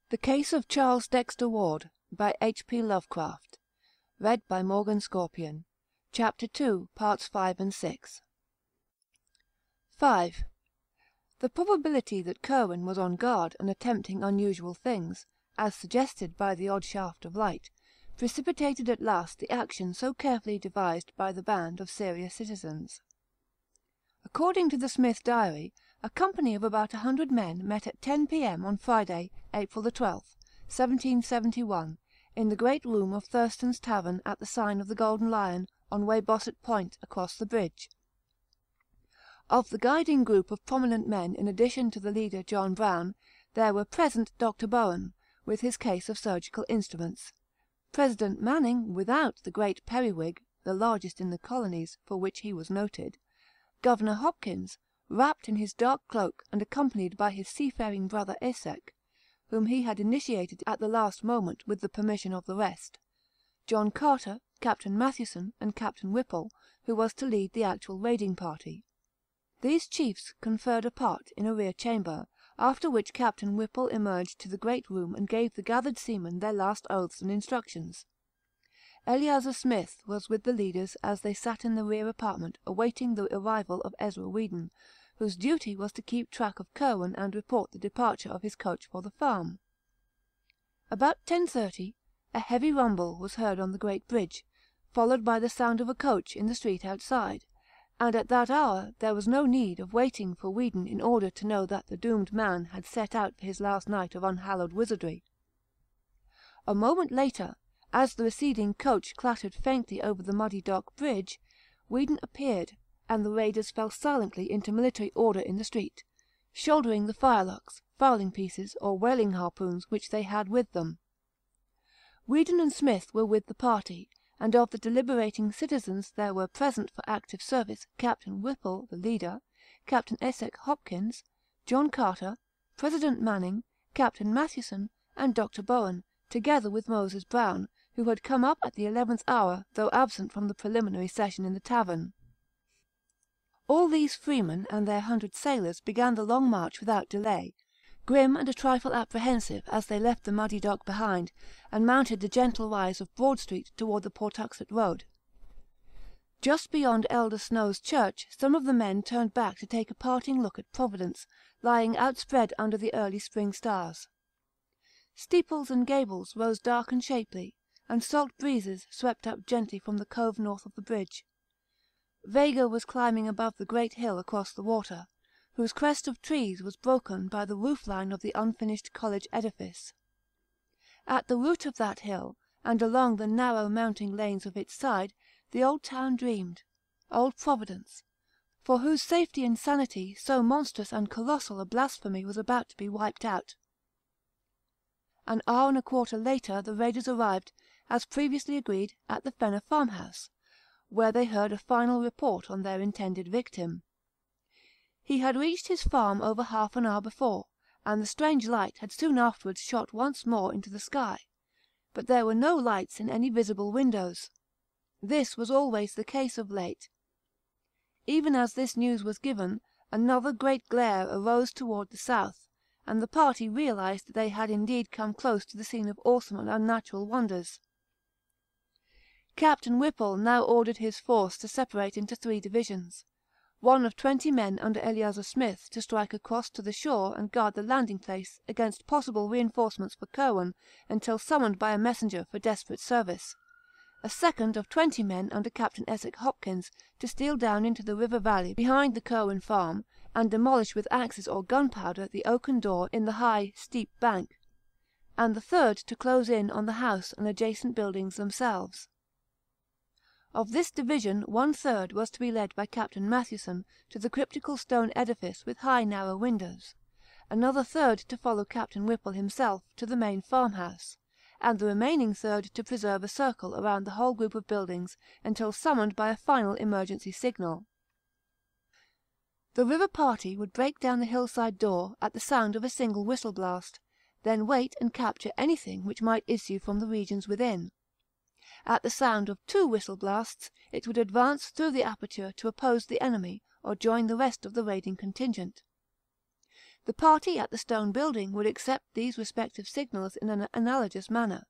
The Case of Charles Dexter Ward by H.P. Lovecraft. Read by Morgan Scorpion. Chapter 2, Parts 5 and 6. 5. The probability that Curwen was on guard and attempting unusual things, as suggested by the odd shaft of light, precipitated at last the action so carefully devised by the band of serious citizens. According to the Smith Diary, a company of about 100 men met at 10 p.m. on Friday, April the 12th, 1771, in the great room of Thurston's Tavern at the sign of the Golden Lion on Weybosset Point across the bridge. Of the guiding group of prominent men, in addition to the leader John Brown, there were present Dr. Bowen, with his case of surgical instruments; President Manning, without the great periwig, the largest in the colonies, for which he was noted; Governor Hopkins, wrapped in his dark cloak and accompanied by his seafaring brother Esek, whom he had initiated at the last moment with the permission of the rest; John Carter, Captain Mathewson, and Captain Whipple, who was to lead the actual raiding party. These chiefs conferred apart in a rear chamber, after which Captain Whipple emerged to the great room and gave the gathered seamen their last oaths and instructions. Eleazar Smith was with the leaders as they sat in the rear apartment awaiting the arrival of Ezra Whedon, whose duty was to keep track of Curwen and report the departure of his coach for the farm. About 10:30 a heavy rumble was heard on the great bridge, followed by the sound of a coach in the street outside, and at that hour there was no need of waiting for Whedon in order to know that the doomed man had set out for his last night of unhallowed wizardry. A moment later, as the receding coach clattered faintly over the muddy dock bridge, Whedon appeared, and the raiders fell silently into military order in the street, shouldering the firelocks, fowling pieces, or whaling harpoons which they had with them. Whedon and Smith were with the party, and of the deliberating citizens there were present for active service Captain Whipple, the leader, Captain Esek Hopkins, John Carter, President Manning, Captain Mathewson, and Dr. Bowen, together with Moses Brown, who had come up at the 11th hour, though absent from the preliminary session in the tavern. All these freemen and their 100 sailors began the long march without delay, grim and a trifle apprehensive as they left the muddy dock behind, and mounted the gentle rise of Broad Street toward the Pawtuxet Road. Just beyond Elder Snow's church some of the men turned back to take a parting look at Providence, lying outspread under the early spring stars. Steeples and gables rose dark and shapely, and salt breezes swept up gently from the cove north of the bridge. Vega was climbing above the great hill across the water, whose crest of trees was broken by the roof-line of the unfinished college edifice. At the root of that hill, and along the narrow mounting lanes of its side, the old town dreamed, old Providence, for whose safety and sanity so monstrous and colossal a blasphemy was about to be wiped out. An hour and a quarter later the raiders arrived, as previously agreed, at the Fenner farmhouse, where they heard a final report on their intended victim. He had reached his farm over half an hour before, and the strange light had soon afterwards shot once more into the sky, but there were no lights in any visible windows. This was always the case of late. Even as this news was given, another great glare arose toward the south, and the party realized that they had indeed come close to the scene of awesome and unnatural wonders. Captain Whipple now ordered his force to separate into 3 divisions, one of 20 men under Eleazar Smith to strike across to the shore and guard the landing place against possible reinforcements for Curwen until summoned by a messenger for desperate service, a second of 20 men under Captain Esek Hopkins to steal down into the river valley behind the Curwen farm and demolish with axes or gunpowder the oaken door in the high, steep bank, and the third to close in on the house and adjacent buildings themselves. Of this division 1/3 was to be led by Captain Mathewson to the cryptical stone edifice with high narrow windows, another third to follow Captain Whipple himself to the main farmhouse, and the remaining third to preserve a circle around the whole group of buildings until summoned by a final emergency signal. The river party would break down the hillside door at the sound of a single whistle blast, then wait and capture anything which might issue from the regions within. At the sound of 2 whistle blasts, it would advance through the aperture to oppose the enemy or join the rest of the raiding contingent. The party at the stone building would accept these respective signals in an analogous manner,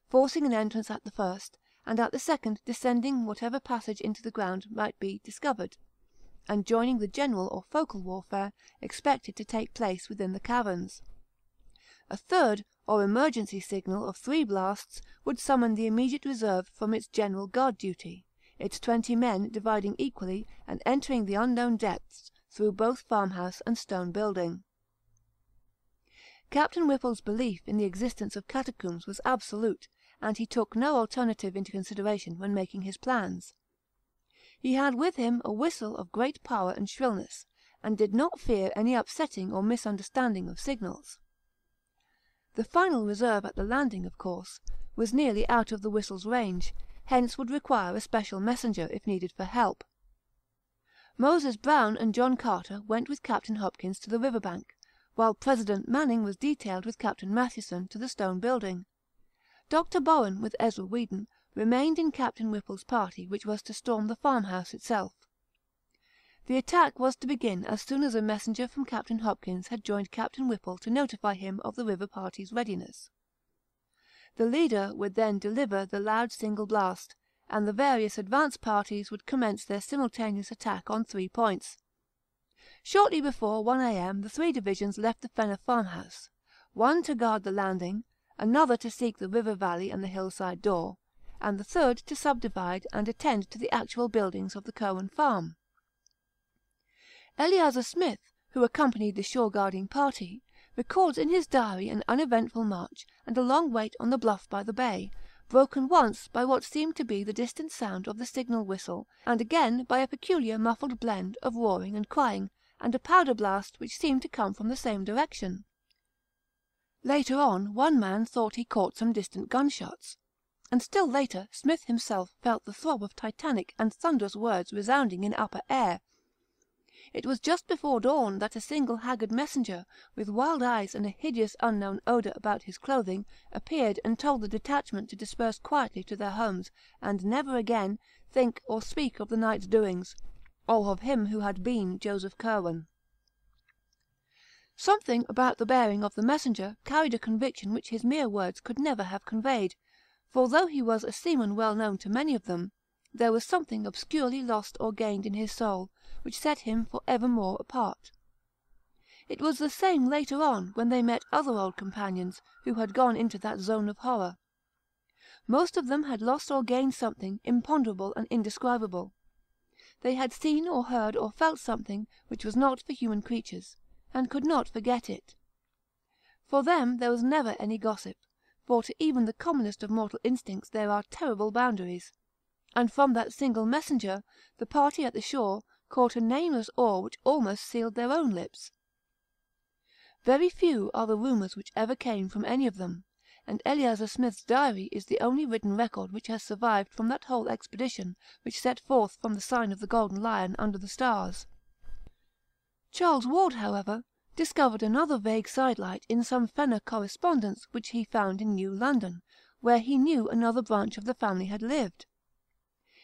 forcing an entrance at the first, and at the second descending whatever passage into the ground might be discovered, and joining the general or focal warfare expected to take place within the caverns. A third, or emergency signal of 3 blasts would summon the immediate reserve from its general guard duty, its 20 men dividing equally and entering the unknown depths through both farmhouse and stone building. Captain Whipple's belief in the existence of catacombs was absolute, and he took no alternative into consideration when making his plans. He had with him a whistle of great power and shrillness, and did not fear any upsetting or misunderstanding of signals. The final reserve at the landing, of course, was nearly out of the whistle's range, hence would require a special messenger if needed for help. Moses Brown and John Carter went with Captain Hopkins to the river bank, while President Manning was detailed with Captain Mathewson to the stone building. Dr. Bowen, with Ezra Whedon, remained in Captain Whipple's party, which was to storm the farmhouse itself. The attack was to begin as soon as a messenger from Captain Hopkins had joined Captain Whipple to notify him of the river party's readiness. The leader would then deliver the loud single blast, and the various advance parties would commence their simultaneous attack on 3 points. Shortly before 1 a.m. the 3 divisions left the Fenner farmhouse, one to guard the landing, another to seek the river valley and the hillside door, and the third to subdivide and attend to the actual buildings of the Cowan farm. Eleazar Smith, who accompanied the shore-guarding party, records in his diary an uneventful march and a long wait on the bluff by the bay, broken once by what seemed to be the distant sound of the signal whistle, and again by a peculiar muffled blend of roaring and crying, and a powder blast which seemed to come from the same direction. Later on, one man thought he caught some distant gunshots, and still later Smith himself felt the throb of titanic and thunderous words resounding in upper air. It was just before dawn that a single haggard messenger, with wild eyes and a hideous unknown odour about his clothing, appeared and told the detachment to disperse quietly to their homes, and never again think or speak of the night's doings, or of him who had been Joseph Curwen. Something about the bearing of the messenger carried a conviction which his mere words could never have conveyed, for though he was a seaman well known to many of them, there was something obscurely lost or gained in his soul, which set him for evermore apart. It was the same later on, when they met other old companions, who had gone into that zone of horror. Most of them had lost or gained something imponderable and indescribable. They had seen or heard or felt something which was not for human creatures, and could not forget it. For them there was never any gossip, for to even the commonest of mortal instincts there are terrible boundaries, and from that single messenger the party at the shore caught a nameless awe which almost sealed their own lips. Very few are the rumours which ever came from any of them, and Eleazar Smith's diary is the only written record which has survived from that whole expedition which set forth from the sign of the Golden Lion under the stars. Charles Ward, however, discovered another vague sidelight in some Fenner correspondence which he found in New London, where he knew another branch of the family had lived.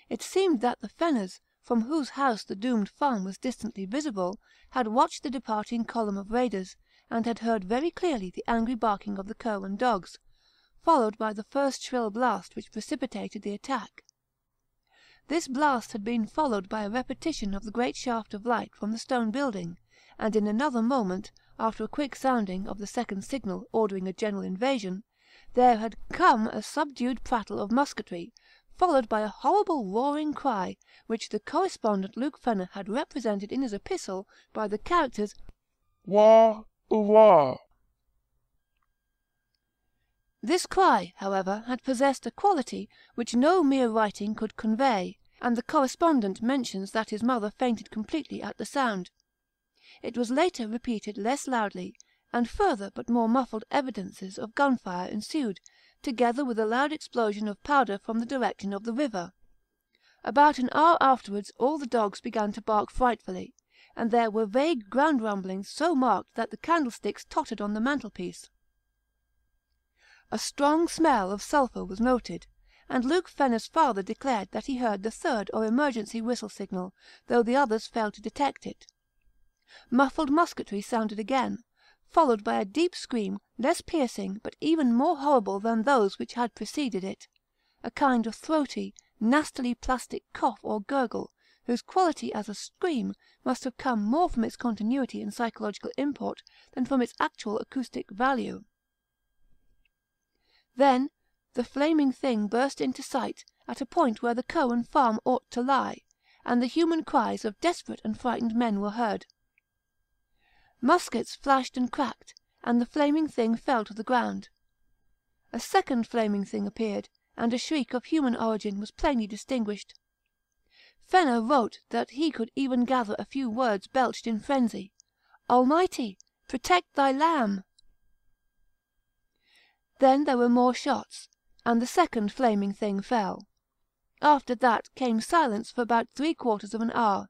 It seemed that the Fenners, from whose house the doomed farm was distantly visible, had watched the departing column of raiders, and had heard very clearly the angry barking of the Curwen dogs, followed by the first shrill blast which precipitated the attack. This blast had been followed by a repetition of the great shaft of light from the stone building, and in another moment, after a quick sounding of the second signal ordering a general invasion, there had come a subdued prattle of musketry, followed by a horrible roaring cry, which the correspondent Luke Fenner had represented in his epistle by the characters "Wah, wah." This cry, however, had possessed a quality which no mere writing could convey, and the correspondent mentions that his mother fainted completely at the sound. It was later repeated less loudly, and further but more muffled evidences of gunfire ensued, together with a loud explosion of powder from the direction of the river. About an hour afterwards all the dogs began to bark frightfully, and there were vague ground rumblings so marked that the candlesticks tottered on the mantelpiece. A strong smell of sulphur was noted, and Luke Fenner's father declared that he heard the third or emergency whistle signal, though the others failed to detect it. Muffled musketry sounded again, followed by a deep scream, less piercing but even more horrible than those which had preceded it, a kind of throaty, nastily plastic cough or gurgle, whose quality as a scream must have come more from its continuity and psychological import than from its actual acoustic value. Then the flaming thing burst into sight at a point where the Cowan farm ought to lie, and the human cries of desperate and frightened men were heard. Muskets flashed and cracked, and the flaming thing fell to the ground. A second flaming thing appeared, and a shriek of human origin was plainly distinguished. Fenner wrote that he could even gather a few words belched in frenzy. "Almighty, protect thy lamb!" Then there were more shots, and the second flaming thing fell. After that came silence for about 3/4 of an hour,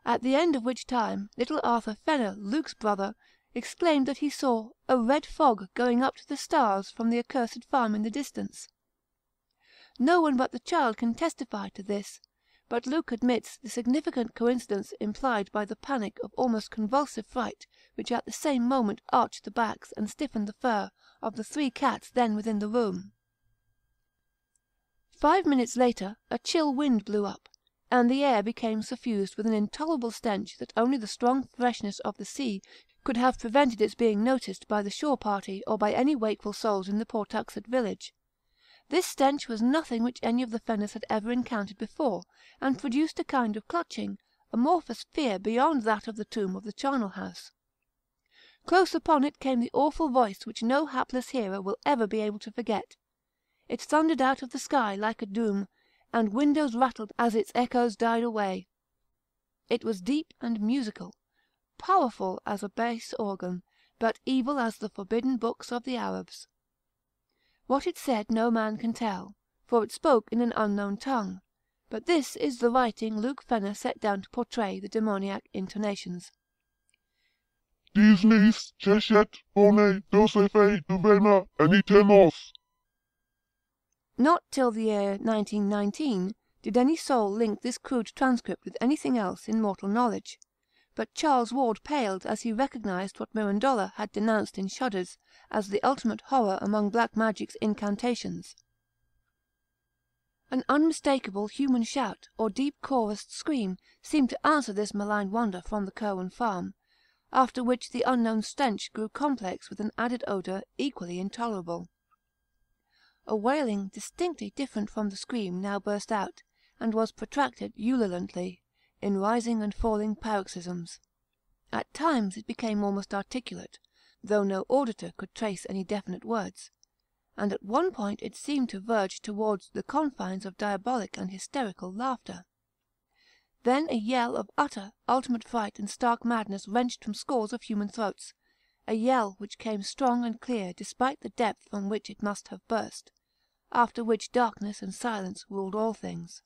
at the end of which time little Arthur Fenner, Luke's brother, exclaimed that he saw "a red fog going up to the stars from the accursed farm in the distance." No one but the child can testify to this, but Luke admits the significant coincidence implied by the panic of almost convulsive fright which at the same moment arched the backs and stiffened the fur of the 3 cats then within the room. 5 minutes later a chill wind blew up, and the air became suffused with an intolerable stench that only the strong freshness of the sea could have prevented its being noticed by the shore party or by any wakeful souls in the Pawtuxet village. This stench was nothing which any of the Fenners had ever encountered before, and produced a kind of clutching, amorphous fear beyond that of the tomb of the charnel house. Close upon it came the awful voice which no hapless hearer will ever be able to forget. It thundered out of the sky like a doom, and windows rattled as its echoes died away. It was deep and musical, powerful as a bass organ, but evil as the forbidden books of the Arabs. What it said no man can tell, for it spoke in an unknown tongue, but this is the writing Luke Fenner set down to portray the demoniac intonations. Dis lis ceshet bone Josephei duvena enitemos. Not till the year 1919 did any soul link this crude transcript with anything else in mortal knowledge, but Charles Ward paled as he recognized what Mirandola had denounced in Shudders as the ultimate horror among black magic's incantations. An unmistakable human shout or deep chorused scream seemed to answer this malign wonder from the Cowan farm, after which the unknown stench grew complex with an added odour equally intolerable. A wailing distinctly different from the scream now burst out, and was protracted ululantly, in rising and falling paroxysms. At times it became almost articulate, though no auditor could trace any definite words, and at one point it seemed to verge towards the confines of diabolic and hysterical laughter. Then a yell of utter, ultimate fright and stark madness wrenched from scores of human throats, a yell which came strong and clear despite the depth from which it must have burst, after which darkness and silence ruled all things.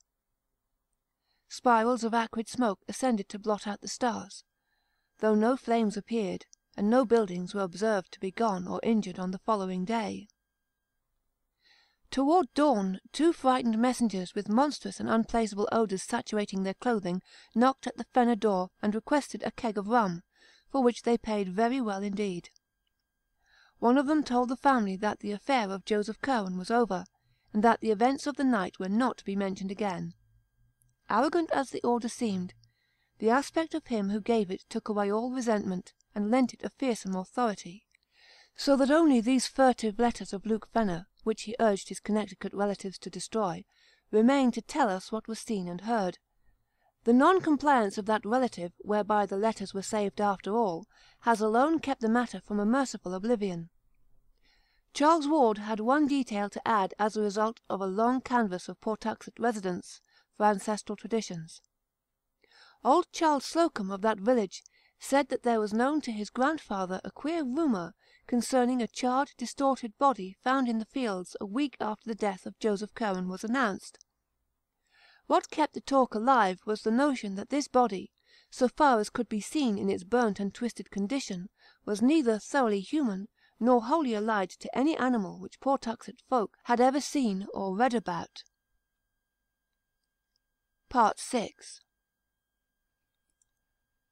Spirals of acrid smoke ascended to blot out the stars, though no flames appeared, and no buildings were observed to be gone or injured on the following day. Toward dawn 2 frightened messengers with monstrous and unplaceable odours saturating their clothing knocked at the Fenner door and requested a keg of rum, for which they paid very well indeed. One of them told the family that the affair of Joseph Cowan was over, and that the events of the night were not to be mentioned again. Arrogant as the order seemed, the aspect of him who gave it took away all resentment, and lent it a fearsome authority, so that only these furtive letters of Luke Fenner, which he urged his Connecticut relatives to destroy, remain to tell us what was seen and heard. The non-compliance of that relative, whereby the letters were saved after all, has alone kept the matter from a merciful oblivion. Charles Ward had one detail to add as a result of a long canvass of Pawtuxet residents for ancestral traditions. Old Charles Slocum of that village said that there was known to his grandfather a queer rumour concerning a charred, distorted body found in the fields a week after the death of Joseph Cowan was announced. What kept the talk alive was the notion that this body, so far as could be seen in its burnt and twisted condition, was neither thoroughly human nor wholly allied to any animal which Pawtuxet folk had ever seen or read about. Part 6.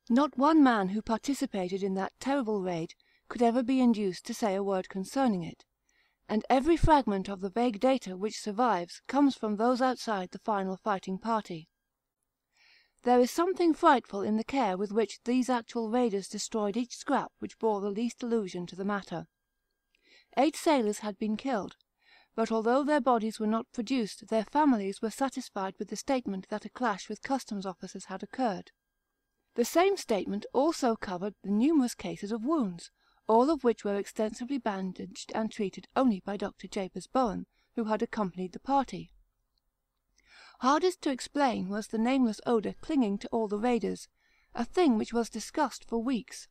Not one man who participated in that terrible raid could ever be induced to say a word concerning it, and every fragment of the vague data which survives comes from those outside the final fighting party. There is something frightful in the care with which these actual raiders destroyed each scrap which bore the least allusion to the matter. 8 sailors had been killed, but although their bodies were not produced, their families were satisfied with the statement that a clash with customs officers had occurred. The same statement also covered the numerous cases of wounds, all of which were extensively bandaged and treated only by Dr. Japers Bowen, who had accompanied the party. Hardest to explain was the nameless odour clinging to all the raiders, a thing which was discussed for weeks.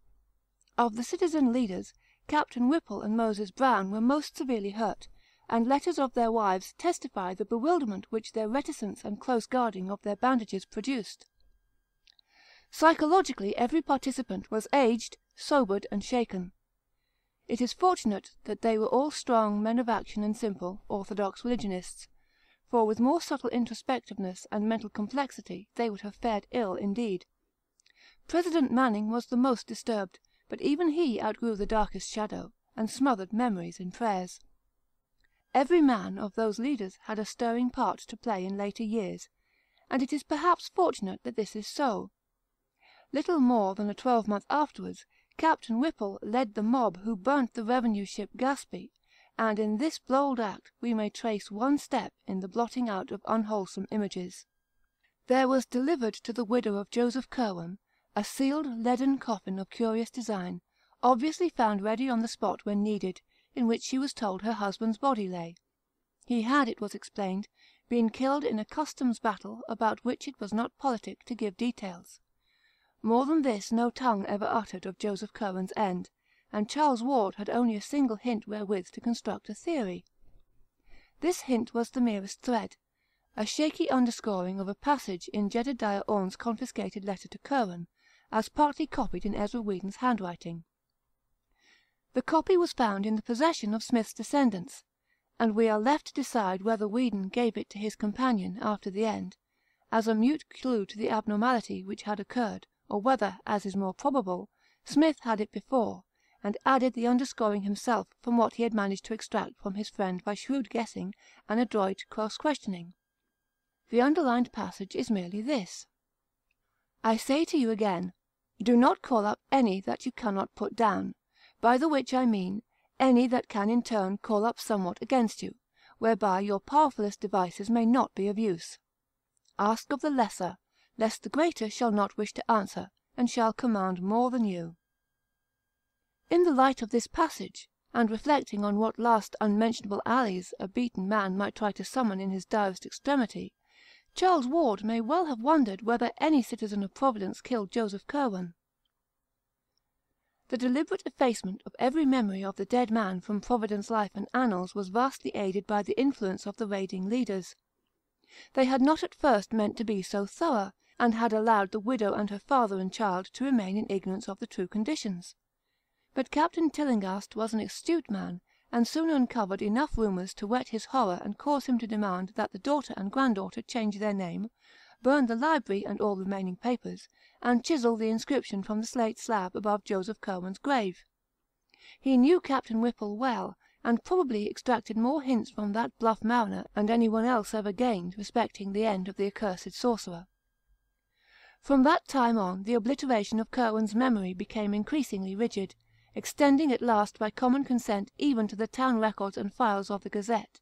Of the citizen leaders, Captain Whipple and Moses Brown were most severely hurt, and letters of their wives testify the bewilderment which their reticence and close guarding of their bandages produced. Psychologically every participant was aged, sobered, and shaken. It is fortunate that they were all strong men of action and simple, orthodox religionists, for with more subtle introspectiveness and mental complexity they would have fared ill indeed. President Manning was the most disturbed, but even he outgrew the darkest shadow, and smothered memories in prayers. Every man of those leaders had a stirring part to play in later years, and it is perhaps fortunate that this is so. Little more than a 12-month afterwards, Captain Whipple led the mob who burnt the revenue ship Gaspee, and in this bold act we may trace one step in the blotting out of unwholesome images. There was delivered to the widow of Joseph Curwen a sealed leaden coffin of curious design, obviously found ready on the spot when needed, in which she was told her husband's body lay. He had, it was explained, been killed in a customs battle about which it was not politic to give details. More than this no tongue ever uttered of Joseph Curwen's end, and Charles Ward had only a single hint wherewith to construct a theory. This hint was the merest thread, a shaky underscoring of a passage in Jedediah Orne's confiscated letter to Curwen, as partly copied in Ezra Whedon's handwriting. The copy was found in the possession of Smith's descendants, and we are left to decide whether Whedon gave it to his companion after the end, as a mute clue to the abnormality which had occurred, or whether, as is more probable, Smith had it before, and added the underscoring himself from what he had managed to extract from his friend by shrewd guessing and adroit cross-questioning. The underlined passage is merely this: I say to you again, do not call up any that you cannot put down, by the which I mean, any that can in turn call up somewhat against you, whereby your powerfulest devices may not be of use. Ask of the lesser, lest the greater shall not wish to answer, and shall command more than you. In the light of this passage, and reflecting on what last unmentionable allies a beaten man might try to summon in his direst extremity, Charles Ward may well have wondered whether any citizen of Providence killed Joseph Curwen. The deliberate effacement of every memory of the dead man from Providence life and annals was vastly aided by the influence of the raiding leaders. They had not at first meant to be so thorough, and had allowed the widow and her father and child to remain in ignorance of the true conditions. But Captain Tillinghast was an astute man, and soon uncovered enough rumours to whet his horror and cause him to demand that the daughter and granddaughter change their name, burn the library and all remaining papers, and chisel the inscription from the slate slab above Joseph Curwen's grave. He knew Captain Whipple well, and probably extracted more hints from that bluff mariner than any one else ever gained respecting the end of the accursed sorcerer. From that time on the obliteration of Curwen's memory became increasingly rigid, extending at last by common consent even to the town records and files of the Gazette.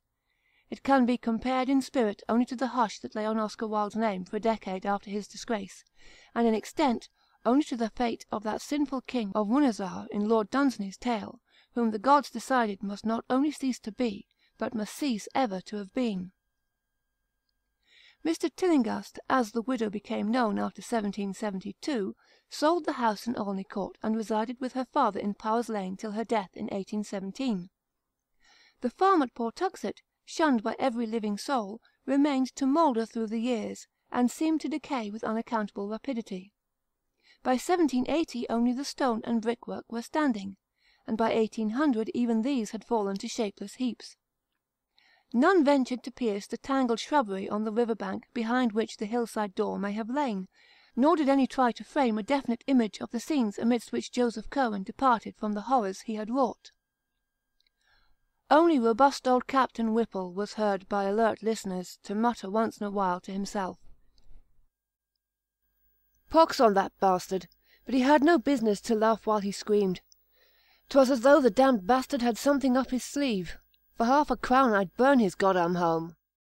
It can be compared in spirit only to the hush that lay on Oscar Wilde's name for a decade after his disgrace, and in extent only to the fate of that sinful king of Runazar in Lord Dunsany's tale, whom the gods decided must not only cease to be, but must cease ever to have been. Mr. Tillinghast, as the widow became known after 1772, sold the house in Olney Court and resided with her father in Power's Lane till her death in 1817. The farm at Pawtuxet, shunned by every living soul, remained to moulder through the years, and seemed to decay with unaccountable rapidity. By 1780 only the stone and brickwork were standing, and by 1800 even these had fallen to shapeless heaps. None ventured to pierce the tangled shrubbery on the river bank behind which the hillside door may have lain, nor did any try to frame a definite image of the scenes amidst which Joseph Curwen departed from the horrors he had wrought. Only robust old Captain Whipple was heard by alert listeners to mutter once in a while to himself, "Pox on that bastard, but he had no business to laugh while he screamed. 'Twas as though the damned bastard had something up his sleeve. For 1/2 a crown I'd burn his goddam home."